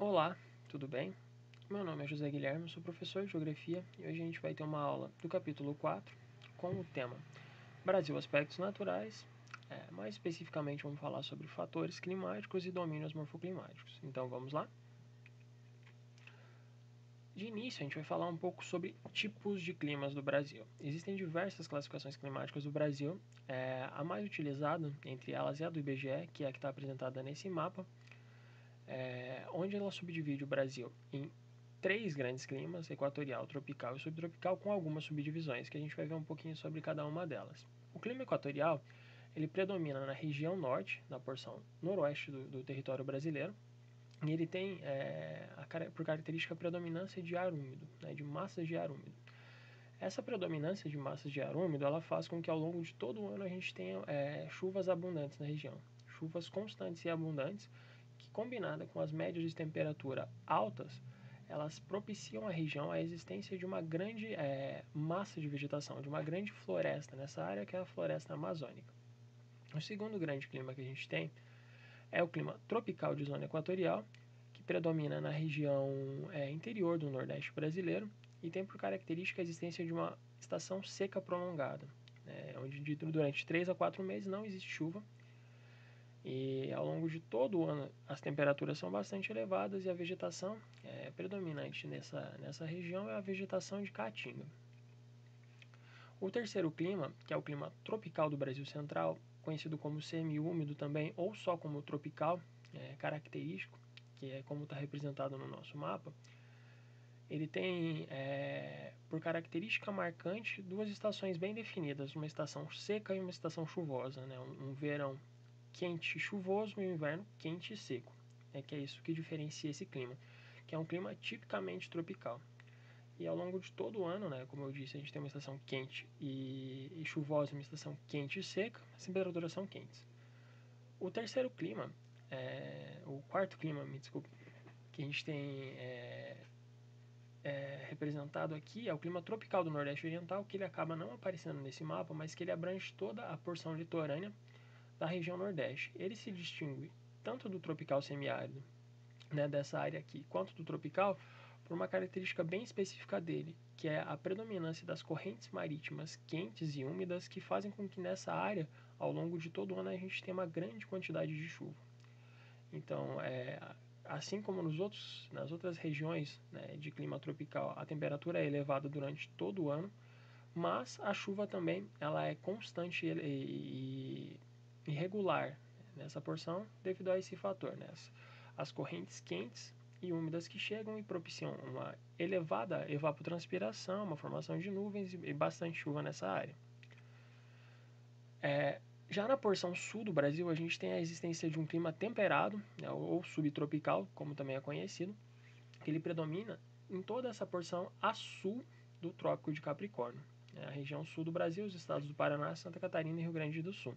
Olá, tudo bem? Meu nome é José Guilherme, sou professor de Geografia e hoje a gente vai ter uma aula do capítulo 4 com o tema Brasil Aspectos Naturais. Mais especificamente vamos falar sobre fatores climáticos e domínios morfoclimáticos. Então vamos lá? De início a gente vai falar um pouco sobre tipos de climas do Brasil. Existem diversas classificações climáticas do Brasil, a mais utilizada entre elas é a do IBGE, que é a que está apresentada nesse mapa, onde ela subdivide o Brasil em 3 grandes climas, equatorial, tropical e subtropical, com algumas subdivisões, que a gente vai ver um pouquinho sobre cada uma delas. O clima equatorial, ele predomina na região norte, na porção noroeste do território brasileiro, e ele tem por característica a predominância de ar úmido, de massas de ar úmido. Essa predominância de massas de ar úmido, ela faz com que ao longo de todo o ano a gente tenha chuvas abundantes na região, chuvas constantes e abundantes, que combinada com as médias de temperatura altas, elas propiciam à região a existência de uma grande massa de vegetação, de uma grande floresta nessa área, que é a floresta amazônica. O segundo grande clima que a gente tem é o clima tropical de zona equatorial, que predomina na região interior do Nordeste brasileiro e tem por característica a existência de uma estação seca prolongada, onde durante 3 a 4 meses não existe chuva, e ao longo de todo o ano as temperaturas são bastante elevadas e a vegetação predominante nessa região é a vegetação de caatinga. O terceiro clima, que é o clima tropical do Brasil Central, conhecido como semiúmido também, ou só como tropical, característico, que é como está representado no nosso mapa, ele tem por característica marcante 2 estações bem definidas, uma estação seca e uma estação chuvosa, um verão quente e chuvoso e um inverno quente e seco, que é isso que diferencia esse clima, que é um clima tipicamente tropical. E ao longo de todo o ano, como eu disse, a gente tem uma estação quente e chuvosa, uma estação quente e seca, as temperaturas são quentes. O terceiro clima, o quarto clima, me desculpe, que a gente tem representado aqui é o clima tropical do Nordeste Oriental, que ele acaba não aparecendo nesse mapa, mas que ele abrange toda a porção litorânea da região Nordeste. Ele se distingue tanto do tropical semiárido, dessa área aqui, quanto do tropical, por uma característica bem específica dele, que é a predominância das correntes marítimas quentes e úmidas, que fazem com que nessa área, ao longo de todo o ano, a gente tenha uma grande quantidade de chuva. Então, assim como nas outras regiões de clima tropical, a temperatura é elevada durante todo o ano, mas a chuva também ela é constante e irregular nessa porção devido a esse fator, as correntes quentes e úmidas que chegam e propiciam uma elevada evapotranspiração, uma formação de nuvens e bastante chuva nessa área. Já na porção sul do Brasil, a gente tem a existência de um clima temperado, ou subtropical, como também é conhecido, que ele predomina em toda essa porção a sul do Trópico de Capricórnio, a região sul do Brasil, os estados do Paraná, Santa Catarina e Rio Grande do Sul.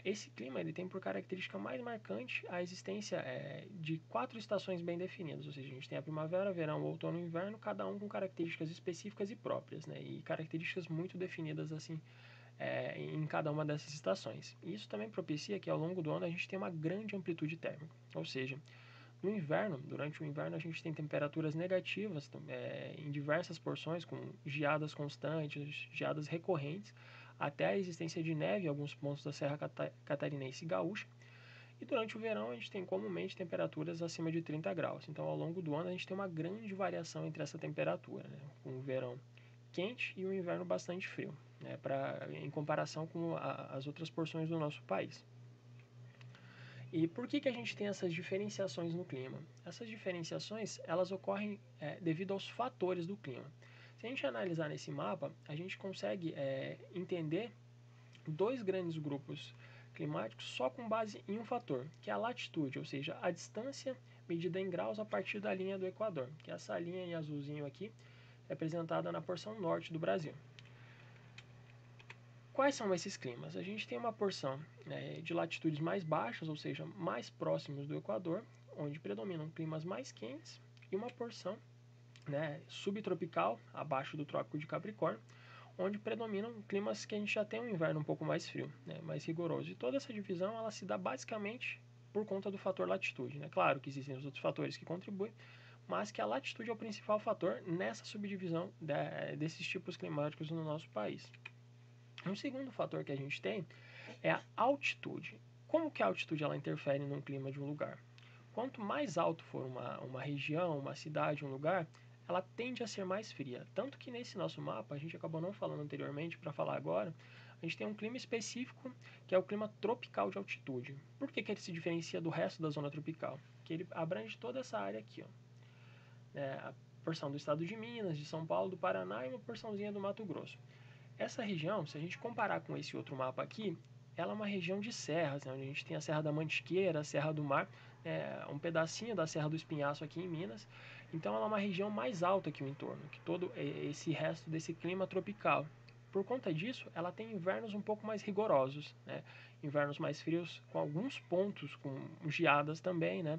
Esse clima ele tem por característica mais marcante a existência de 4 estações bem definidas, ou seja, a gente tem a primavera, verão, outono e inverno, cada um com características específicas e próprias, e características muito definidas assim em cada uma dessas estações. E isso também propicia que ao longo do ano a gente tenha uma grande amplitude térmica, ou seja, no inverno, durante o inverno, a gente tem temperaturas negativas em diversas porções, com geadas constantes, geadas recorrentes, até a existência de neve em alguns pontos da Serra Catarinense e Gaúcha. E durante o verão, a gente tem comumente temperaturas acima de 30 graus. Então, ao longo do ano, a gente tem uma grande variação entre essa temperatura, com o verão quente e o inverno bastante frio, em comparação com as outras porções do nosso país. E por que a gente tem essas diferenciações no clima? Essas diferenciações elas ocorrem devido aos fatores do clima. Se a gente analisar nesse mapa, a gente consegue entender 2 grandes grupos climáticos só com base em um fator, que é a latitude, ou seja, a distância medida em graus a partir da linha do Equador, que é essa linha em azulzinho aqui, representada na porção norte do Brasil. Quais são esses climas? A gente tem uma porção de latitudes mais baixas, ou seja, mais próximos do Equador, onde predominam climas mais quentes, e uma porção subtropical, abaixo do Trópico de Capricórnio, onde predominam climas que a gente já tem um inverno um pouco mais frio, mais rigoroso. E toda essa divisão ela se dá basicamente por conta do fator latitude, né? Claro que existem os outros fatores que contribuem, mas que a latitude é o principal fator nessa subdivisão desses tipos climáticos no nosso país. Um segundo fator que a gente tem é a altitude. Como que a altitude ela interfere no clima de um lugar? Quanto mais alto for uma região, uma cidade, um lugar, ela tende a ser mais fria. Tanto que nesse nosso mapa, a gente acabou não falando anteriormente, para falar agora, a gente tem um clima específico, que é o clima tropical de altitude. Por que ele se diferencia do resto da zona tropical? Que ele abrange toda essa área aqui, ó. A porção do estado de Minas, de São Paulo, do Paraná e uma porçãozinha do Mato Grosso. Essa região, se a gente comparar com esse outro mapa aqui, ela é uma região de serras, né, onde a gente tem a Serra da Mantiqueira, a Serra do Mar, um pedacinho da Serra do Espinhaço aqui em Minas. Então ela é uma região mais alta que o entorno, que todo esse resto desse clima tropical. Por conta disso, ela tem invernos um pouco mais rigorosos, né? Invernos mais frios, com alguns pontos com geadas também, né?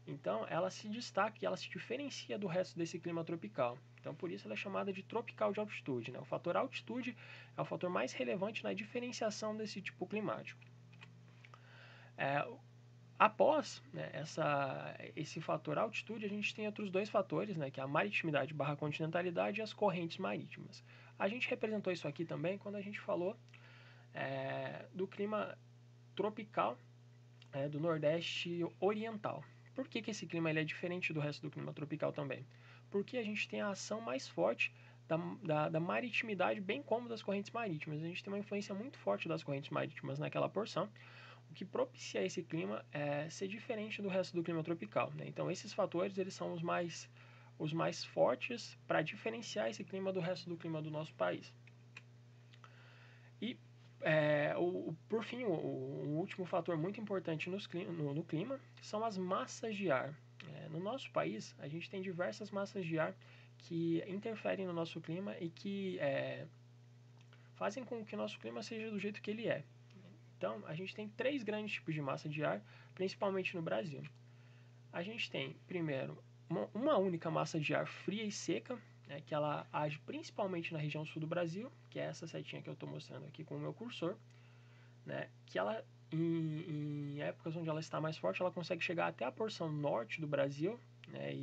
Então ela se destaca e ela se diferencia do resto desse clima tropical. Então por isso ela é chamada de tropical de altitude, né? O fator altitude é o fator mais relevante na diferenciação desse tipo climático. Após, né, esse fator altitude, a gente tem outros dois fatores, né, que é a maritimidade / continentalidade e as correntes marítimas. A gente representou isso aqui também quando a gente falou do clima tropical do Nordeste Oriental. Por que esse clima ele é diferente do resto do clima tropical também? Porque a gente tem a ação mais forte da maritimidade, bem como das correntes marítimas. A gente tem uma influência muito forte das correntes marítimas naquela porção, o que propicia esse clima ser diferente do resto do clima tropical, né? Então esses fatores eles são os mais fortes para diferenciar esse clima do resto do clima do nosso país. E por fim, o último fator muito importante no clima são as massas de ar. No nosso país, a gente tem diversas massas de ar que interferem no nosso clima e que fazem com que o nosso clima seja do jeito que ele é. Então, a gente tem 3 grandes tipos de massa de ar, principalmente no Brasil. A gente tem, primeiro, uma única massa de ar fria e seca, que ela age principalmente na região sul do Brasil, que é essa setinha que eu estou mostrando aqui com o meu cursor, né, que ela, em épocas onde ela está mais forte, ela consegue chegar até a porção norte do Brasil, né,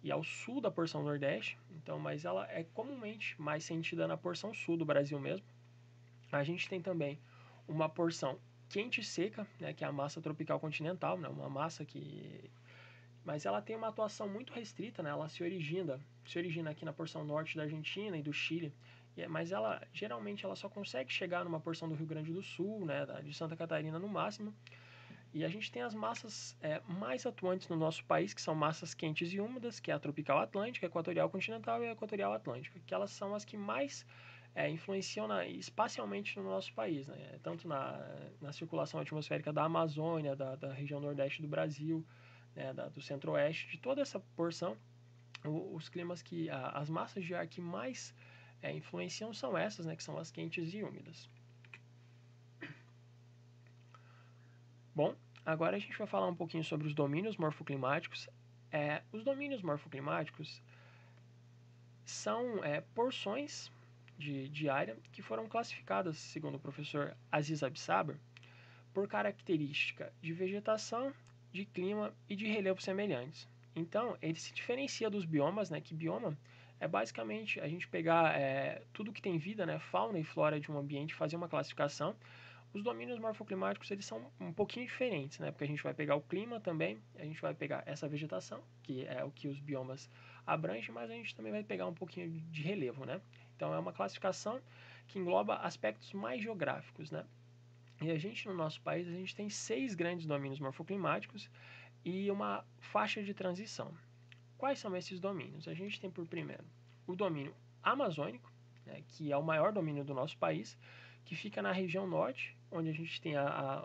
e ao sul da porção nordeste, então, mas ela é comumente mais sentida na porção sul do Brasil mesmo. A gente tem também uma porção quente e seca, né, que é a massa tropical continental, né, uma massa que... Mas ela tem uma atuação muito restrita, né, ela se origina aqui na porção norte da Argentina e do Chile, mas ela geralmente ela só consegue chegar numa porção do Rio Grande do Sul, né, de Santa Catarina no máximo. E a gente tem as massas mais atuantes no nosso país, que são massas quentes e úmidas, que é a tropical atlântica, a equatorial continental e a equatorial atlântica, que elas são as que mais influenciam espacialmente no nosso país, né? Tanto na circulação atmosférica da Amazônia, da região nordeste do Brasil, né, do centro-oeste, de toda essa porção, os climas as massas de ar que mais influenciam são essas, né, que são as quentes e úmidas. Bom, agora a gente vai falar um pouquinho sobre os domínios morfoclimáticos. Os domínios morfoclimáticos são porções de área que foram classificadas, segundo o professor Aziz Absaber, por característica de vegetação, de clima e de relevo semelhantes. Então, ele se diferencia dos biomas, né, que bioma é basicamente a gente pegar tudo que tem vida, né, fauna e flora de um ambiente, fazer uma classificação. Os domínios morfoclimáticos eles são um pouquinho diferentes, né, porque a gente vai pegar o clima também, a gente vai pegar essa vegetação, que é o que os biomas abrangem, mas a gente também vai pegar um pouquinho de relevo, né? Então, é uma classificação que engloba aspectos mais geográficos, né? E a gente, no nosso país, a gente tem 6 grandes domínios morfoclimáticos e uma faixa de transição. Quais são esses domínios? A gente tem por primeiro o domínio amazônico, né, que é o maior domínio do nosso país, que fica na região norte, onde a gente tem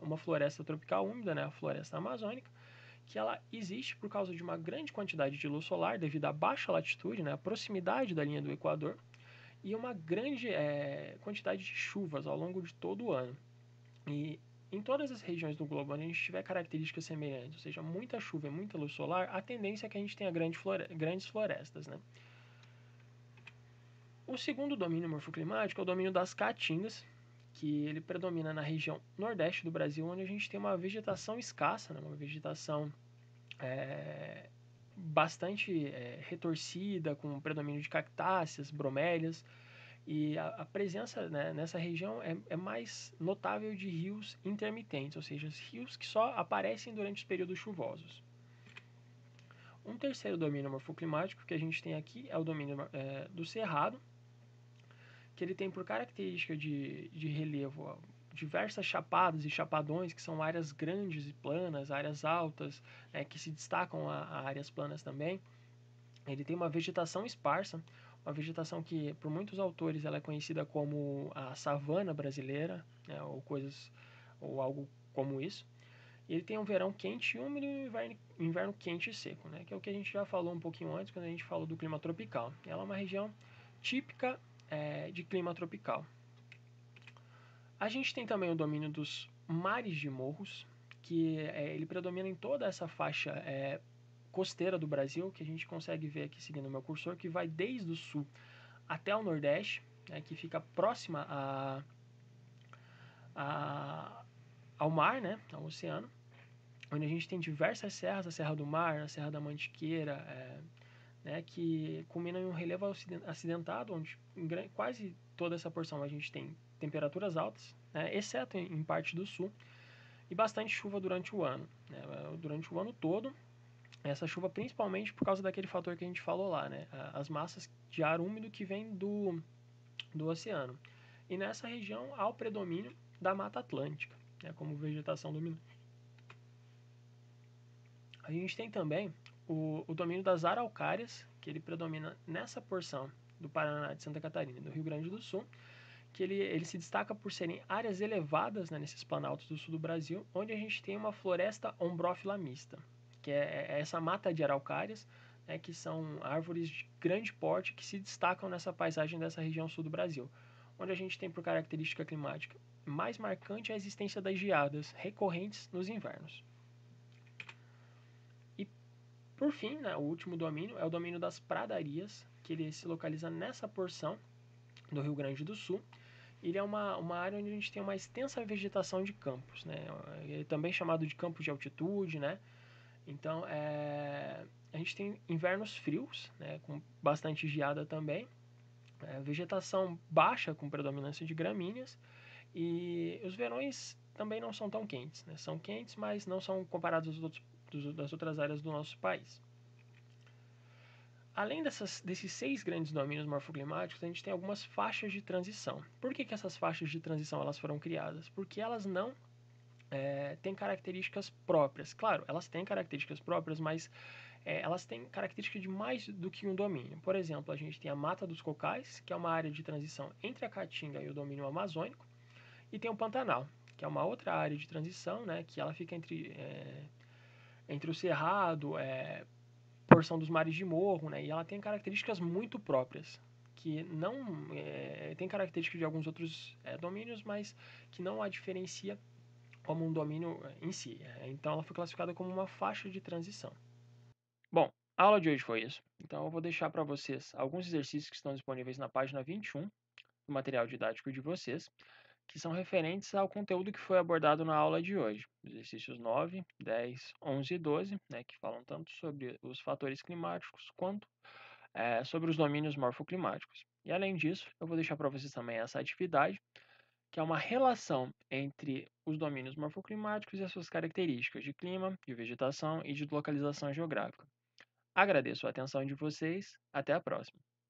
uma floresta tropical úmida, né, a floresta amazônica, que ela existe por causa de uma grande quantidade de luz solar devido à baixa latitude, né, a proximidade da linha do Equador, e uma grande quantidade de chuvas ao longo de todo o ano. E em todas as regiões do globo onde a gente tiver características semelhantes, ou seja, muita chuva e muita luz solar, a tendência é que a gente tenha grandes florestas, né? O segundo domínio morfoclimático é o domínio das caatingas, que ele predomina na região nordeste do Brasil, onde a gente tem uma vegetação escassa, né, uma vegetação bastante retorcida, com predomínio de cactáceas, bromélias, e a presença, né, nessa região é mais notável de rios intermitentes, ou seja, rios que só aparecem durante os períodos chuvosos. Um terceiro domínio morfoclimático que a gente tem aqui é o domínio do cerrado, que ele tem por característica de relevo diversas chapadas e chapadões, que são áreas grandes e planas, áreas altas, que se destacam a áreas planas também. Ele tem uma vegetação esparsa, uma vegetação que, por muitos autores, ela é conhecida como a savana brasileira, né, ou algo como isso. Ele tem um verão quente e úmido e um inverno quente e seco, né, que é o que a gente já falou um pouquinho antes, quando a gente falou do clima tropical. Ela é uma região típica de clima tropical. A gente tem também o domínio dos mares de morros, que ele predomina em toda essa faixa costeira do Brasil, que a gente consegue ver aqui seguindo o meu cursor, que vai desde o sul até o nordeste, que fica próxima ao mar, né, ao oceano, onde a gente tem diversas serras, a Serra do Mar, a Serra da Mantiqueira, que culminam em um relevo acidentado, onde em quase toda essa porção a gente tem temperaturas altas, exceto em parte do sul, e bastante chuva durante o ano. Durante o ano todo, essa chuva principalmente por causa daquele fator que a gente falou lá, né? As massas de ar úmido que vem do oceano. E nessa região há o predomínio da Mata Atlântica, como vegetação dominante. A gente tem também o domínio das araucárias, que ele predomina nessa porção do Paraná, de Santa Catarina e do Rio Grande do Sul, que ele se destaca por serem áreas elevadas, né, nesses planaltos do sul do Brasil, onde a gente tem uma floresta ombrófila mista, que é essa mata de araucárias, que são árvores de grande porte que se destacam nessa paisagem dessa região sul do Brasil, onde a gente tem por característica climática mais marcante a existência das geadas recorrentes nos invernos. E por fim, né, o último domínio é o domínio das pradarias, que ele se localiza nessa porção do Rio Grande do Sul. Ele é uma área onde a gente tem uma extensa vegetação de campos, né? Ele é também chamado de campos de altitude, né? Então, a gente tem invernos frios, né, com bastante geada também, vegetação baixa com predominância de gramíneas, e os verões também não são tão quentes, né? São quentes, mas não são comparados das outras áreas do nosso país. Além desses 6 grandes domínios morfoclimáticos, a gente tem algumas faixas de transição. Por que essas faixas de transição elas foram criadas? Porque elas não têm características próprias. Claro, elas têm características próprias, mas elas têm características de mais do que um domínio. Por exemplo, a gente tem a Mata dos Cocais, que é uma área de transição entre a Caatinga e o domínio amazônico, e tem o Pantanal, que é uma outra área de transição, né, que ela fica entre o Cerrado, porção dos mares de morro, né? E ela tem características muito próprias, que não tem características de alguns outros domínios, mas que não a diferencia como um domínio em si. Então ela foi classificada como uma faixa de transição. Bom, a aula de hoje foi isso. Então eu vou deixar para vocês alguns exercícios que estão disponíveis na página 21 do material didático de vocês, que são referentes ao conteúdo que foi abordado na aula de hoje. Exercícios 9, 10, 11 e 12, né, que falam tanto sobre os fatores climáticos quanto sobre os domínios morfoclimáticos. E além disso, eu vou deixar para vocês também essa atividade, que é uma relação entre os domínios morfoclimáticos e as suas características de clima, de vegetação e de localização geográfica. Agradeço a atenção de vocês. Até a próxima.